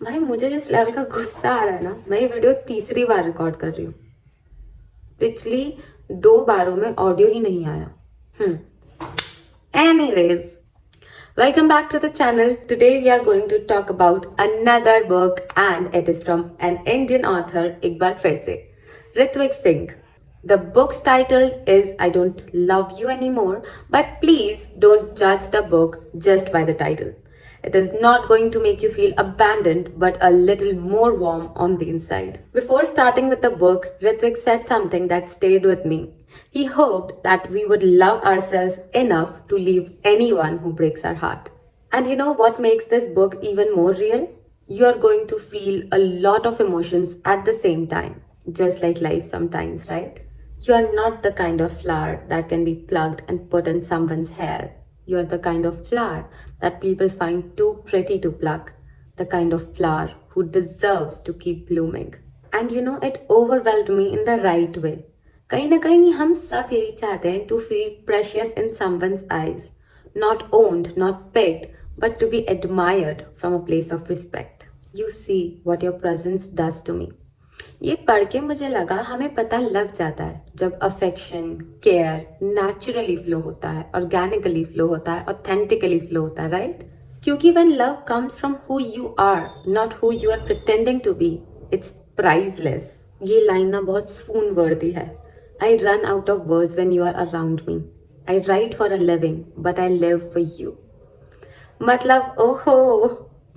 भाई मुझे जिस लेवल का गुस्सा आ रहा है ना, मैं ये वीडियो तीसरी बार रिकॉर्ड कर रही हूँ। पिछली 2 बारों में ऑडियो ही नहीं आया। Anyways, welcome back to the channel. Today we are going to talk about another book and it is from an Indian author, एक बार फिर से, Ritwik Singh. The book's title is I Don't Love You Anymore, but please don't judge the book just by the title. It is not going to make you feel abandoned, but a little more warm on the inside. Before starting with the book, Ritwik said something that stayed with me. He hoped that we would love ourselves enough to leave anyone who breaks our heart. And you know what makes this book even more real? You are going to feel a lot of emotions at the same time, just like life sometimes, right? You are not the kind of flower that can be plucked and put in someone's hair. You are the kind of flower that people find too pretty to pluck, the kind of flower who deserves to keep blooming. And you know, it overwhelmed me in the right way. कहीं ना कहीं हम सब यही चाहते हैं to feel precious in someone's eyes, not owned, not picked, but to be admired from a place of respect. You see what your presence does to me. ये पढ़ के मुझे लगा हमें पता लग जाता है जब अफेक्शन केयर नेचुरली फ्लो होता है, ऑर्गेनिकली फ्लो होता है, ऑथेंटिकली फ्लो होता है, राइट? क्योंकि when love comes from who you are, not who you are pretending to be, it's priceless. ये लाइन ना बहुत स्पून वर्दी है. I run out of words when you are around me. I write for a living but I live for you. मतलब ओहो,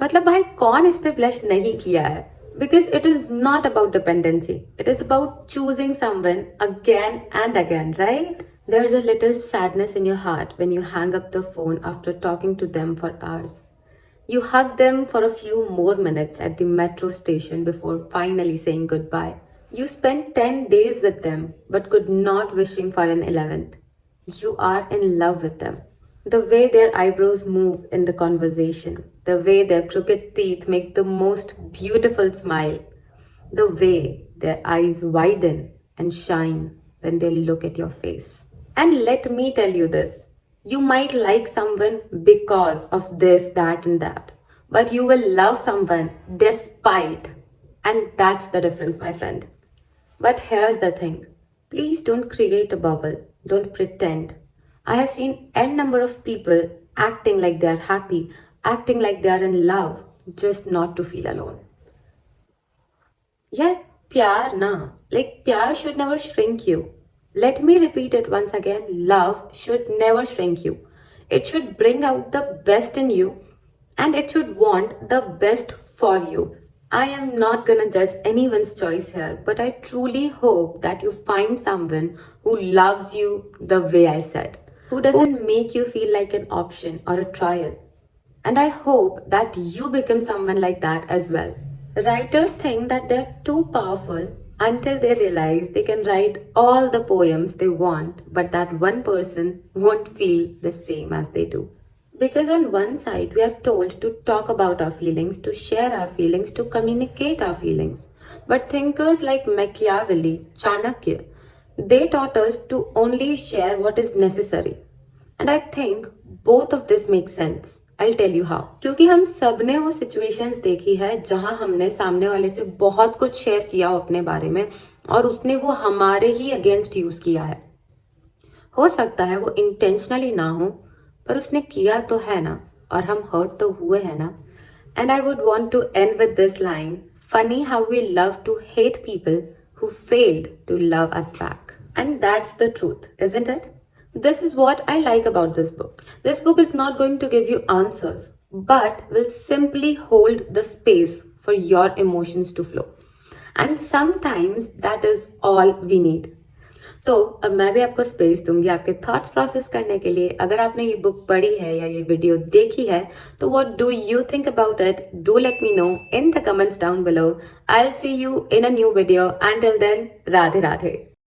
मतलब भाई कौन इस पे ब्लश नहीं किया है? Because it is not about dependency. It is about choosing someone again and again, right? There's a little sadness in your heart when you hang up the phone after talking to them for hours. You hug them for a few more minutes at the metro station before finally saying goodbye. You spent 10 days with them but could not wishing for an 11th. You are in love with them. The way their eyebrows move in the conversation, the way their crooked teeth make the most beautiful smile, the way their eyes widen and shine when they look at your face. And let me tell you this, you might like someone because of this, that, and that, but you will love someone despite. And that's the difference, my friend. But here's the thing, please don't create a bubble, don't pretend. I have seen n number of people acting like they are happy, acting like they are in love, just not to feel alone. Yeah, pyar na. Like pyar should never shrink you. Let me repeat it once again. Love should never shrink you. It should bring out the best in you and it should want the best for you. I am not gonna judge anyone's choice here, but I truly hope that you find someone who loves you the way I said, who doesn't make you feel like an option or a trial. And I hope that you become someone like that as well. Writers think that they're too powerful until they realize they can write all the poems they want, but that one person won't feel the same as they do. Because on one side, we are told to talk about our feelings, to share our feelings, to communicate our feelings. But thinkers like Machiavelli, Chanakya, they taught us to only share what is necessary. And I think both of this makes sense. I'll tell you how. क्योंकि हम सब ने वो situations देखी है जहां हमने सामने वाले से बहुत कुछ शेयर किया हो अपने बारे में और उसने वो हमारे ही अगेंस्ट यूज किया है. हो सकता है वो इंटेंशनली ना हो, पर उसने किया तो है ना, और हम हर्ट तो हुए हैं ना. And I would want to end with this line, funny how we love to hate people who failed to love us back. And that's the truth, isn't it? This is what I like about this book. This book is not going to give you answers, but will simply hold the space for your emotions to flow. And sometimes that is all we need. तो अब मैं भी आपको space दूंगी आपके thoughts process करने के लिए. अगर आपने ये बुक पढ़ी है या ये वीडियो देखी है तो what do you think about it? Do let me know in the comments down below. I will see you in a new video. Until then, Radhe Radhe.